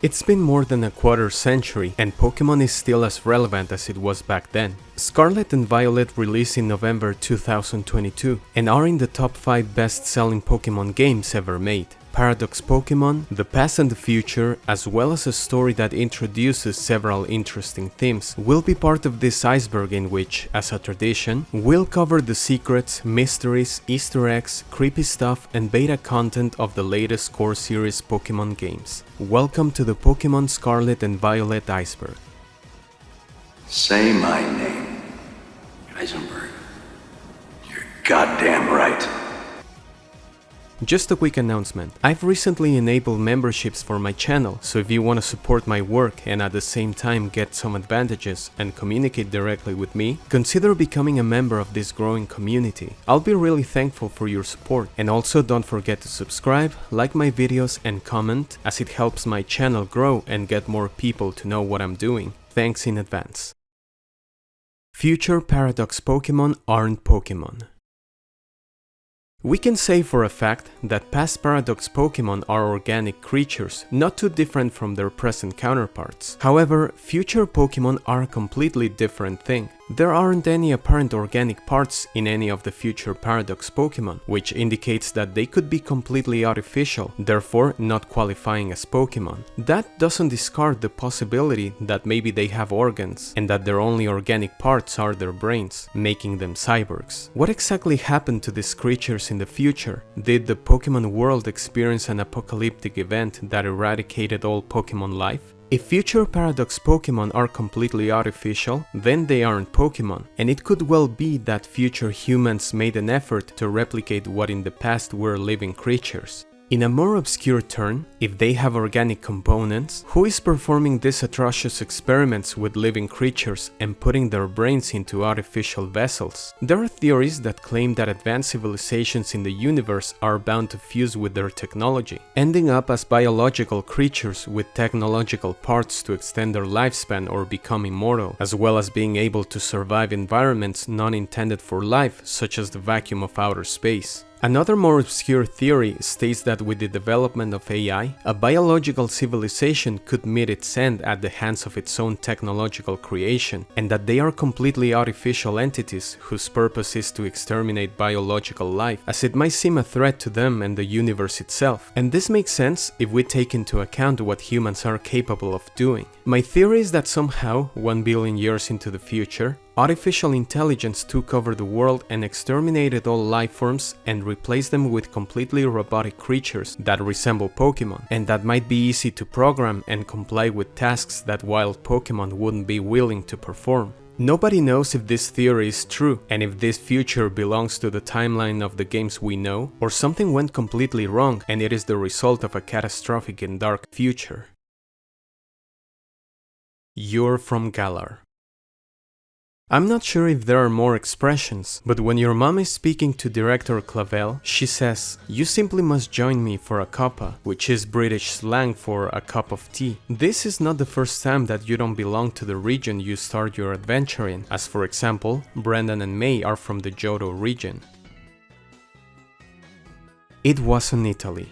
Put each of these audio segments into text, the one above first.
It's been more than a quarter century, and Pokémon is still as relevant as it was back then. Scarlet and Violet released in November 2022 and are in the top 5 best-selling Pokémon games ever made. Paradox Pokémon, the past and the future, as well as a story that introduces several interesting themes, will be part of this iceberg in which, as a tradition, we'll cover the secrets, mysteries, Easter eggs, creepy stuff, and beta content of the latest core series Pokémon games. Welcome to the Pokémon Scarlet and Violet iceberg. Say my name. Iceberg. You're goddamn right. Just a quick announcement. I've recently enabled memberships for my channel, so if you want to support my work and at the same time get some advantages and communicate directly with me, consider becoming a member of this growing community. I'll be really thankful for your support, and also don't forget to subscribe, like my videos and comment, as it helps my channel grow and get more people to know what I'm doing. Thanks in advance. Future Paradox Pokémon aren't Pokémon. We can say for a fact that past Paradox Pokémon are organic creatures, not too different from their present counterparts. However, future Pokémon are a completely different thing. There aren't any apparent organic parts in any of the future Paradox Pokémon, which indicates that they could be completely artificial, therefore not qualifying as Pokémon. That doesn't discard the possibility that maybe they have organs, and that their only organic parts are their brains, making them cyborgs. What exactly happened to these creatures in the future? Did the Pokémon world experience an apocalyptic event that eradicated all Pokémon life? If future Paradox Pokémon are completely artificial, then they aren't Pokémon, and it could well be that future humans made an effort to replicate what in the past were living creatures. In a more obscure turn, if they have organic components, who is performing these atrocious experiments with living creatures and putting their brains into artificial vessels? There are theories that claim that advanced civilizations in the universe are bound to fuse with their technology, ending up as biological creatures with technological parts to extend their lifespan or become immortal, as well as being able to survive environments not intended for life, such as the vacuum of outer space. Another more obscure theory states that with the development of AI, a biological civilization could meet its end at the hands of its own technological creation, and that they are completely artificial entities whose purpose is to exterminate biological life, as it might seem a threat to them and the universe itself. And this makes sense if we take into account what humans are capable of doing. My theory is that somehow, 1 billion years into the future, artificial intelligence took over the world and exterminated all life forms and replaced them with completely robotic creatures that resemble Pokémon, and that might be easy to program and comply with tasks that wild Pokémon wouldn't be willing to perform. Nobody knows if this theory is true, and if this future belongs to the timeline of the games we know, or something went completely wrong and it is the result of a catastrophic and dark future. You're from Galar. I'm not sure if there are more expressions, but when your mom is speaking to director Clavel, she says, "You simply must join me for a cuppa," which is British slang for a cup of tea. This is not the first time that you don't belong to the region you start your adventure in, as for example, Brendan and May are from the Johto region. It was in Italy.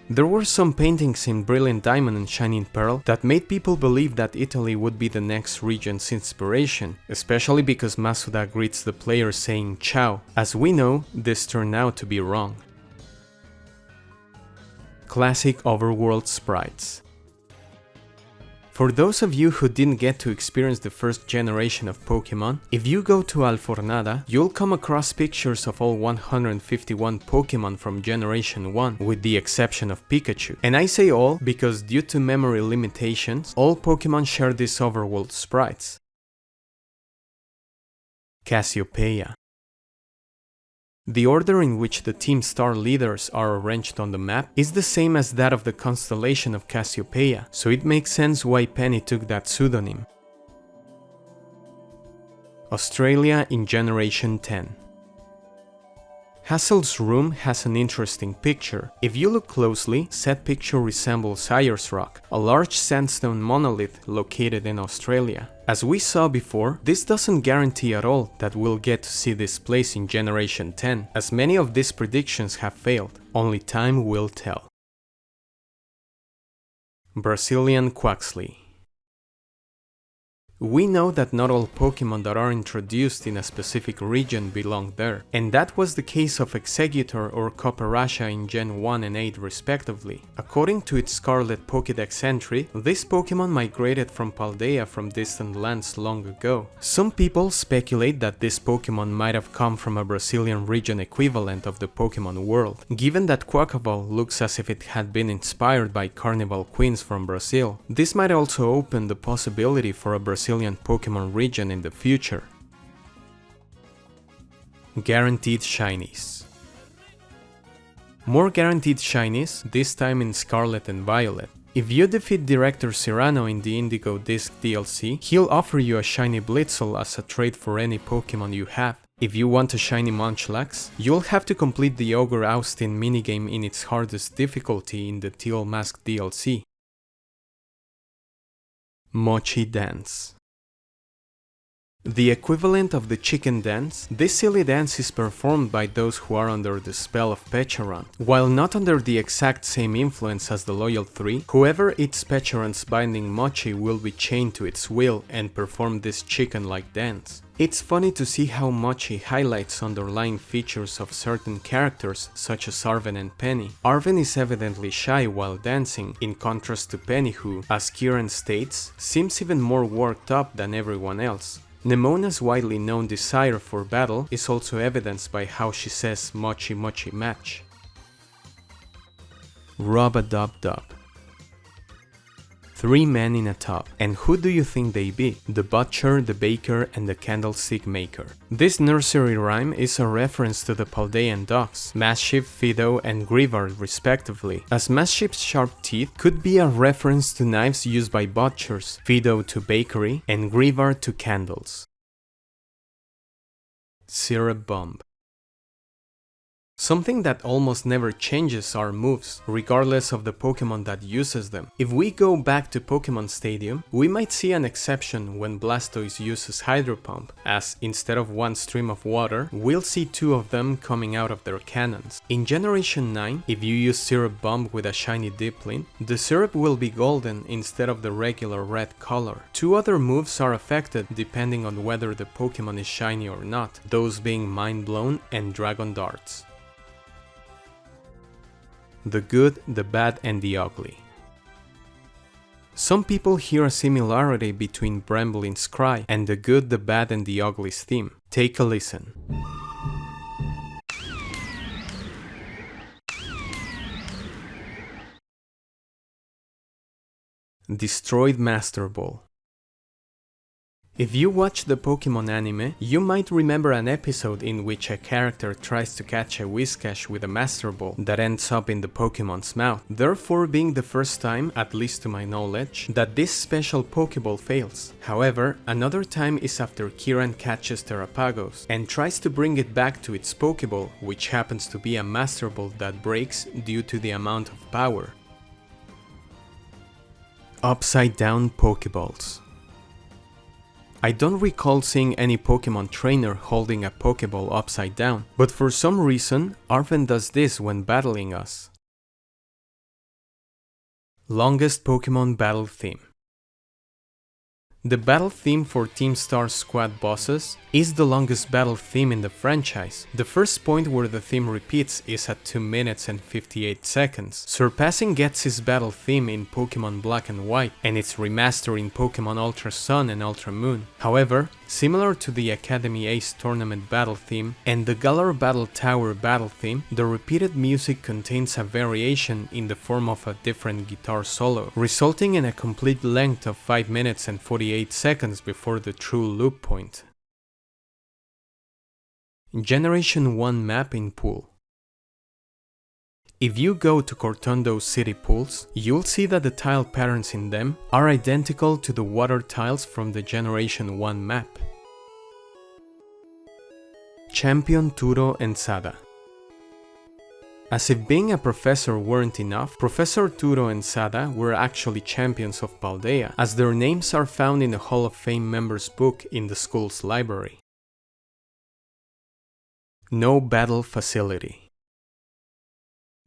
There were some paintings in Brilliant Diamond and Shining Pearl that made people believe that Italy would be the next region's inspiration, especially because Masuda greets the player saying ciao. As we know, this turned out to be wrong. Classic overworld sprites. For those of you who didn't get to experience the first generation of Pokémon, if you go to Alfornada, you'll come across pictures of all 151 Pokémon from Generation 1, with the exception of Pikachu. And I say all because due to memory limitations, all Pokémon share these overworld sprites. Cassiopeia. The order in which the Team Star leaders are arranged on the map is the same as that of the constellation of Cassiopeia, so it makes sense why Penny took that pseudonym. Australia in Generation 10. Hazel's room has an interesting picture. If you look closely, said picture resembles Ayers Rock, a large sandstone monolith located in Australia. As we saw before, this doesn't guarantee at all that we'll get to see this place in Generation 10, as many of these predictions have failed. Only time will tell. Brazilian Quaxley. We know that not all Pokémon that are introduced in a specific region belong there, and that was the case of Exeggutor or Copperasha in Gen 1 and 8 respectively. According to its Scarlet Pokédex entry, this Pokémon migrated from Paldea from distant lands long ago. Some people speculate that this Pokémon might have come from a Brazilian region equivalent of the Pokémon world, given that Quaquaval looks as if it had been inspired by Carnival Queens from Brazil. This might also open the possibility for a Brazilian Pokémon region in the future. Guaranteed Shinies. More guaranteed shinies, this time in Scarlet and Violet. If you defeat Director Cyrano in the Indigo Disc DLC, he'll offer you a shiny Blitzel as a trade for any Pokémon you have. If you want a shiny Munchlax, you'll have to complete the Ogre Austin minigame in its hardest difficulty in the Teal Mask DLC. Mochi Dance. The equivalent of the chicken dance, this silly dance is performed by those who are under the spell of Pecharon. While not under the exact same influence as the Loyal 3, whoever eats Pecharon's binding mochi will be chained to its will and perform this chicken-like dance. It's funny to see how mochi highlights underlying features of certain characters such as Arven and Penny. Arven is evidently shy while dancing, in contrast to Penny who, as Kieran states, seems even more worked up than everyone else. Nemona's widely known desire for battle is also evidenced by how she says mochi mochi match. Rub-a-dub-dub. 3 men in a tub. And who do you think they be? The butcher, the baker, and the candlestick maker. This nursery rhyme is a reference to the Paldean dogs, Mastiff, Fido, and Grivard respectively, as Mastiff's sharp teeth could be a reference to knives used by butchers, Fido to bakery, and Grivard to candles. Syrup Bomb. Something that almost never changes are moves, regardless of the Pokémon that uses them. If we go back to Pokémon Stadium, we might see an exception when Blastoise uses Hydro Pump, as instead of one stream of water, we'll see 2 of them coming out of their cannons. In Generation 9, if you use Syrup Bomb with a shiny Dipplin, the syrup will be golden instead of the regular red color. 2 other moves are affected depending on whether the Pokémon is shiny or not, those being Mind Blown and Dragon Darts. The Good, the Bad, and the Ugly. Some people hear a similarity between Bramblin's Cry and the Good, the Bad, and the Ugly's theme. Take a listen. Destroyed Master Ball. If you watch the Pokémon anime, you might remember an episode in which a character tries to catch a Whiscash with a Master Ball that ends up in the Pokémon's mouth, therefore being the first time, at least to my knowledge, that this special Pokéball fails. However, another time is after Kieran catches Terrapagos and tries to bring it back to its Pokéball, which happens to be a Master Ball that breaks due to the amount of power. Upside Down Pokéballs. I don't recall seeing any Pokémon trainer holding a Pokéball upside down, but for some reason, Arven does this when battling us. Longest Pokémon Battle Theme. The battle theme for Team Star's squad bosses is the longest battle theme in the franchise. The first point where the theme repeats is at 2 minutes and 58 seconds, surpassing Gets's battle theme in Pokémon Black and White and its remaster in Pokémon Ultra Sun and Ultra Moon. However, similar to the Academy Ace Tournament battle theme and the Galar Battle Tower battle theme, the repeated music contains a variation in the form of a different guitar solo, resulting in a complete length of 5 minutes and 48 seconds before the true loop point. Generation 1 map in pool. If you go to Cortondo's city pools, you'll see that the tile patterns in them are identical to the water tiles from the Generation 1 map. Champion Turo and Sada. As if being a professor weren't enough, Professor Turo and Sada were actually champions of Paldea, as their names are found in the Hall of Fame members' book in the school's library. No battle facility.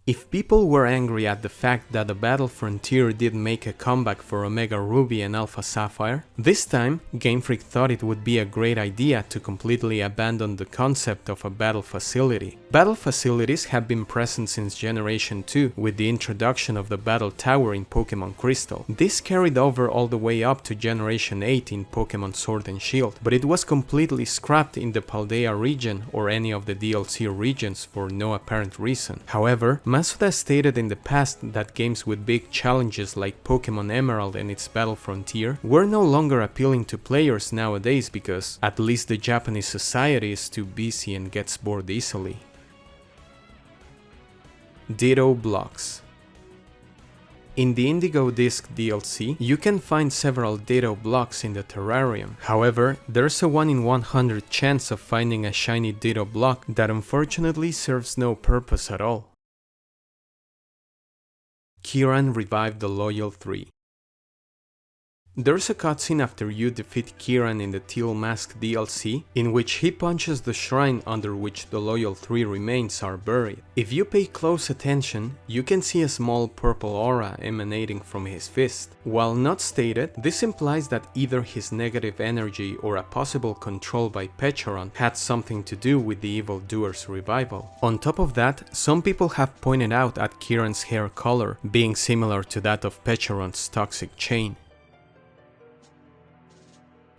If people were angry at the fact that the Battle Frontier did make a comeback for Omega Ruby and Alpha Sapphire, this time Game Freak thought it would be a great idea to completely abandon the concept of a battle facility. Battle facilities have been present since Generation 2 with the introduction of the Battle Tower in Pokémon Crystal. This carried over all the way up to Generation 8 in Pokémon Sword and Shield, but it was completely scrapped in the Paldea region or any of the DLC regions for no apparent reason. However, Masuda stated in the past that games with big challenges like Pokémon Emerald and its Battle Frontier were no longer appealing to players nowadays because at least the Japanese society is too busy and gets bored easily. Ditto blocks. In the Indigo Disc DLC, you can find several Ditto blocks in the terrarium. However, there's a 1 in 100 chance of finding a shiny Ditto block that unfortunately serves no purpose at all. Kieran revived the Loyal 3. There's a cutscene after you defeat Kieran in the Teal Mask DLC, in which he punches the shrine under which the Loyal 3 remains are buried. If you pay close attention, you can see a small purple aura emanating from his fist. While not stated, this implies that either his negative energy or a possible control by Pecharon had something to do with the evildoer's revival. On top of that, some people have pointed out at Kieran's hair color being similar to that of Pecharon's toxic chain.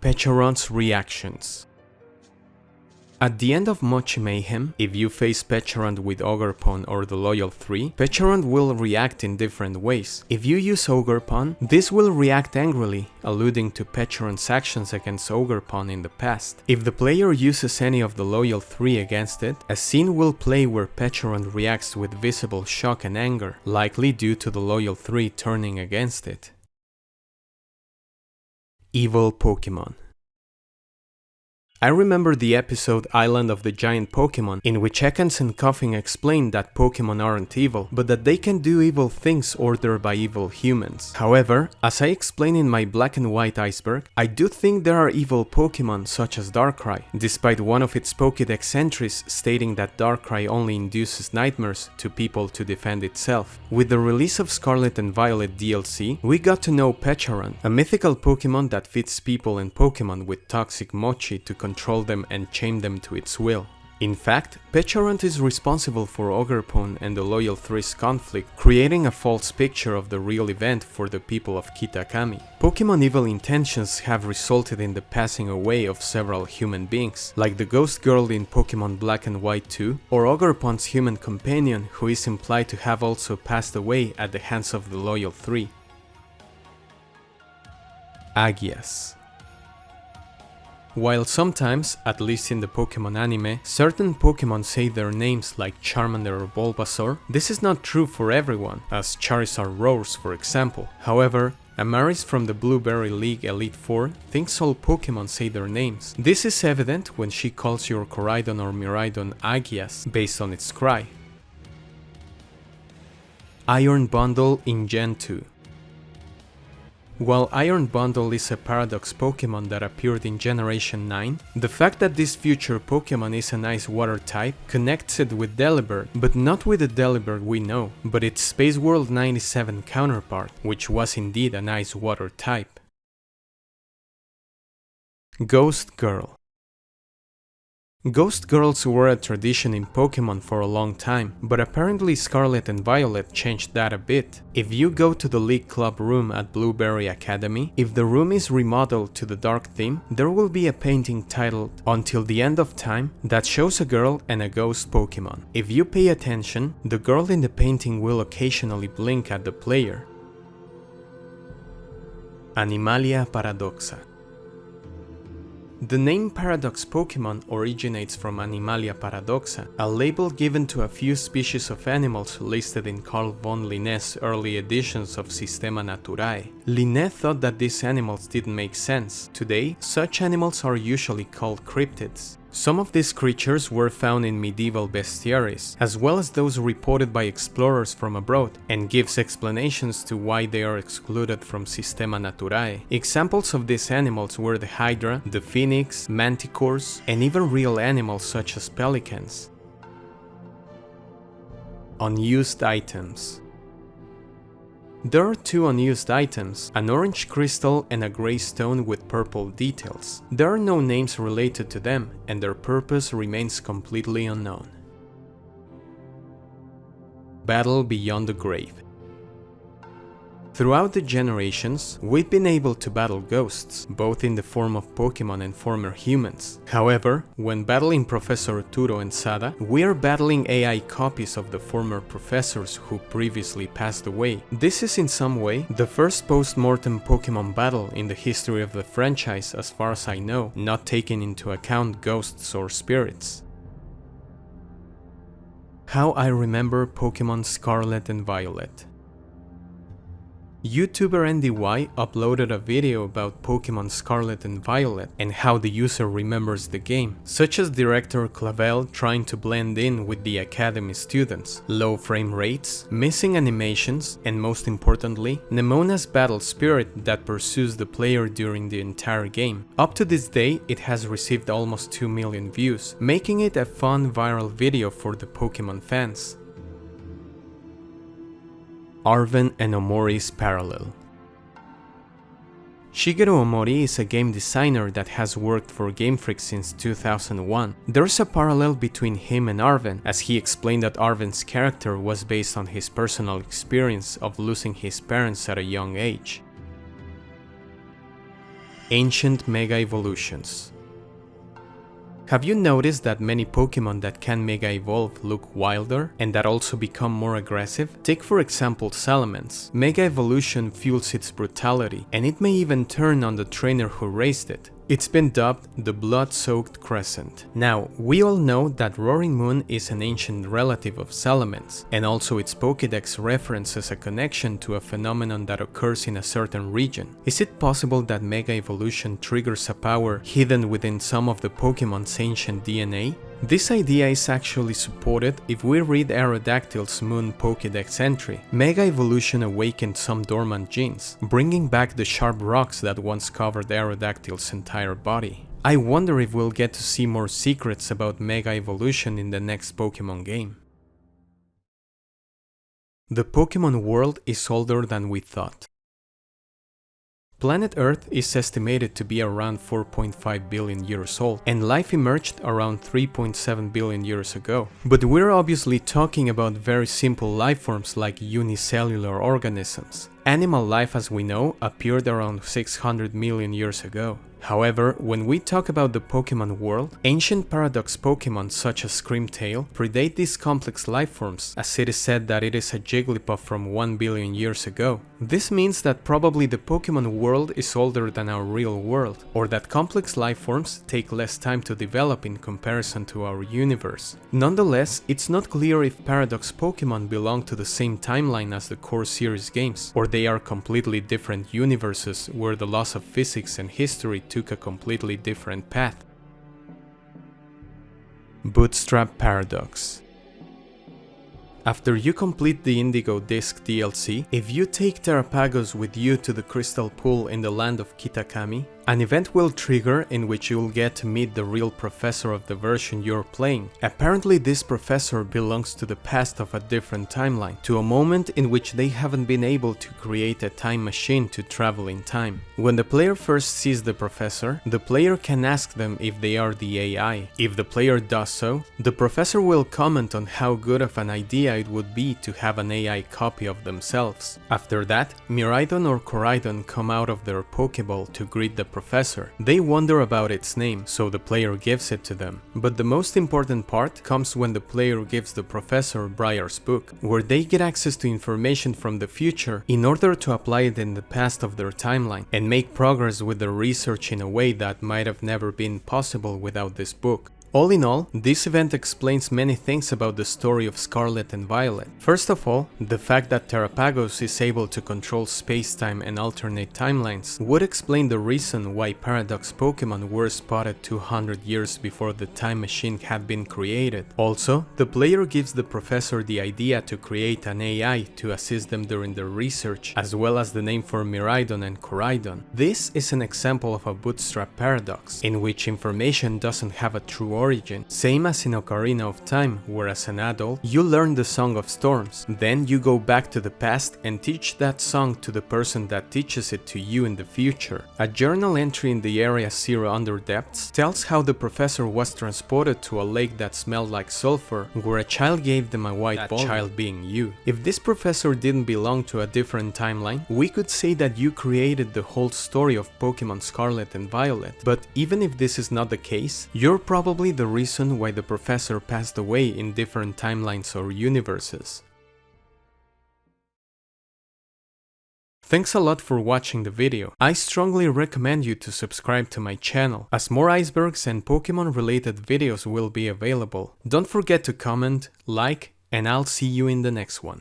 Pecharon's reactions. At the end of Mochi Mayhem, if you face Pecharon with Ogerpon or the Loyal 3, Pecharon will react in different ways. If you use Ogerpon, this will react angrily, alluding to Pecharon's actions against Ogerpon in the past. If the player uses any of the Loyal 3 against it, a scene will play where Pecharon reacts with visible shock and anger, likely due to the Loyal 3 turning against it. Evil Pokémon. I remember the episode Island of the Giant Pokémon, in which Ekans and Koffing explained that Pokémon aren't evil, but that they can do evil things ordered by evil humans. However, as I explained in my black and white Iceberg, I do think there are evil Pokémon such as Darkrai, despite one of its Pokédex entries stating that Darkrai only induces nightmares to people to defend itself. With the release of Scarlet and Violet DLC, we got to know Pecharon, a mythical Pokémon that feeds people and Pokémon with toxic mochi to control them and chain them to its will. In fact, Pecharon is responsible for Ogerpon and the Loyal 3's conflict, creating a false picture of the real event for the people of Kitakami. Pokemon evil intentions have resulted in the passing away of several human beings, like the Ghost Girl in Pokemon Black and White 2, or Ogerpon's human companion, who is implied to have also passed away at the hands of the Loyal 3. Agias. While sometimes, at least in the Pokemon anime, certain Pokemon say their names like Charmander or Bulbasaur, this is not true for everyone, as Charizard roars for example. However, Amaris from the Blueberry League Elite Four thinks all Pokemon say their names. This is evident when she calls your Koraidon or Miraidon Agias based on its cry. Iron Bundle in Gen 2. While Iron Bundle is a Paradox Pokemon that appeared in Generation 9, the fact that this future Pokemon is an Ice Water type connects it with Delibird, but not with the Delibird we know, but its Space World 97 counterpart, which was indeed an Ice Water type. Ghost Girl. Ghost Girls were a tradition in Pokemon for a long time, but apparently Scarlet and Violet changed that a bit. If you go to the League Club room at Blueberry Academy, if the room is remodeled to the dark theme, there will be a painting titled "Until the End of Time" that shows a girl and a ghost Pokemon. If you pay attention, the girl in the painting will occasionally blink at the player. Animalia Paradoxa. The name Paradox Pokemon originates from Animalia Paradoxa, a label given to a few species of animals listed in Carl von Linné's early editions of Systema Naturae. Linné thought that these animals didn't make sense. Today, such animals are usually called cryptids. Some of these creatures were found in medieval bestiaries, as well as those reported by explorers from abroad, and gives explanations to why they are excluded from Systema Naturae. Examples of these animals were the Hydra, the Phoenix, Manticores, and even real animals such as pelicans. Unused items. There are two unused items, an orange crystal and a grey stone with purple details. There are no names related to them, and their purpose remains completely unknown. Battle Beyond the Grave. Throughout the generations, we've been able to battle ghosts, both in the form of Pokémon and former humans. However, when battling Professor Turo and Sada, we are battling AI copies of the former professors who previously passed away. This is in some way the first post-mortem Pokémon battle in the history of the franchise as far as I know, not taking into account ghosts or spirits. How I remember Pokémon Scarlet and Violet. YouTuber NDY uploaded a video about Pokémon Scarlet and Violet and how the user remembers the game, such as director Clavel trying to blend in with the academy students, low frame rates, missing animations, and most importantly, Nemona's battle spirit that pursues the player during the entire game. Up to this day, it has received almost 2 million views, making it a fun viral video for the Pokémon fans. Arven and Omori's parallel. Shigeru Omori is a game designer that has worked for Game Freak since 2001. There's a parallel between him and Arven, as he explained that Arven's character was based on his personal experience of losing his parents at a young age. Ancient Mega Evolutions. Have you noticed that many Pokémon that can Mega Evolve look wilder and that also become more aggressive? Take for example Salamence. Mega Evolution fuels its brutality, and it may even turn on the trainer who raised it. It's been dubbed the Blood-Soaked Crescent. Now, we all know that Roaring Moon is an ancient relative of Salamence, and also its Pokédex references a connection to a phenomenon that occurs in a certain region. Is it possible that Mega Evolution triggers a power hidden within some of the Pokémon's ancient DNA? This idea is actually supported if we read Aerodactyl's Moon Pokédex entry. Mega Evolution awakened some dormant genes, bringing back the sharp rocks that once covered Aerodactyl's entire body. I wonder if we'll get to see more secrets about Mega Evolution in the next Pokémon game. The Pokémon world is older than we thought. Planet Earth is estimated to be around 4.5 billion years old, and life emerged around 3.7 billion years ago. But we're obviously talking about very simple life forms like unicellular organisms. Animal life as we know appeared around 600 million years ago. However, when we talk about the Pokémon world, ancient paradox Pokémon such as Screamtail predate these complex life forms, as it is said that it is a Jigglypuff from 1 billion years ago. This means that probably the Pokémon world is older than our real world, or that complex life forms take less time to develop in comparison to our universe. Nonetheless, it's not clear if paradox Pokémon belong to the same timeline as the core series games, or they are completely different universes where the laws of physics and history took a completely different path. Bootstrap Paradox. After you complete the Indigo Disc DLC, if you take Terrapagos with you to the Crystal Pool in the land of Kitakami, an event will trigger in which you'll get to meet the real professor of the version you're playing. Apparently this professor belongs to the past of a different timeline, to a moment in which they haven't been able to create a time machine to travel in time. When the player first sees the professor, the player can ask them if they are the AI. If the player does so, the professor will comment on how good of an idea it would be to have an AI copy of themselves. After that, Miraidon or Koraidon come out of their Pokeball to greet the professor. They wonder about its name, so the player gives it to them. But the most important part comes when the player gives the professor Briar's book, where they get access to information from the future in order to apply it in the past of their timeline and make progress with their research in a way that might have never been possible without this book. All in all, this event explains many things about the story of Scarlet and Violet. First of all, the fact that Terrapagos is able to control space-time and alternate timelines would explain the reason why Paradox Pokémon were spotted 200 years before the time machine had been created. Also, the player gives the professor the idea to create an AI to assist them during their research, as well as the name for Miraidon and Koraidon. This is an example of a bootstrap paradox, in which information doesn't have a true origin, same as in Ocarina of Time, where as an adult, you learn the Song of Storms, then you go back to the past and teach that song to the person that teaches it to you in the future. A journal entry in the area 0 Under Depths tells how the professor was transported to a lake that smelled like sulfur, where a child gave them a white ball, that child being you. If this professor didn't belong to a different timeline, we could say that you created the whole story of Pokémon Scarlet and Violet, but even if this is not the case, you're probably the reason why the professor passed away in different timelines or universes. Thanks a lot for watching the video. I strongly recommend you to subscribe to my channel, as more icebergs and Pokemon related videos will be available. Don't forget to comment, like, and I'll see you in the next one.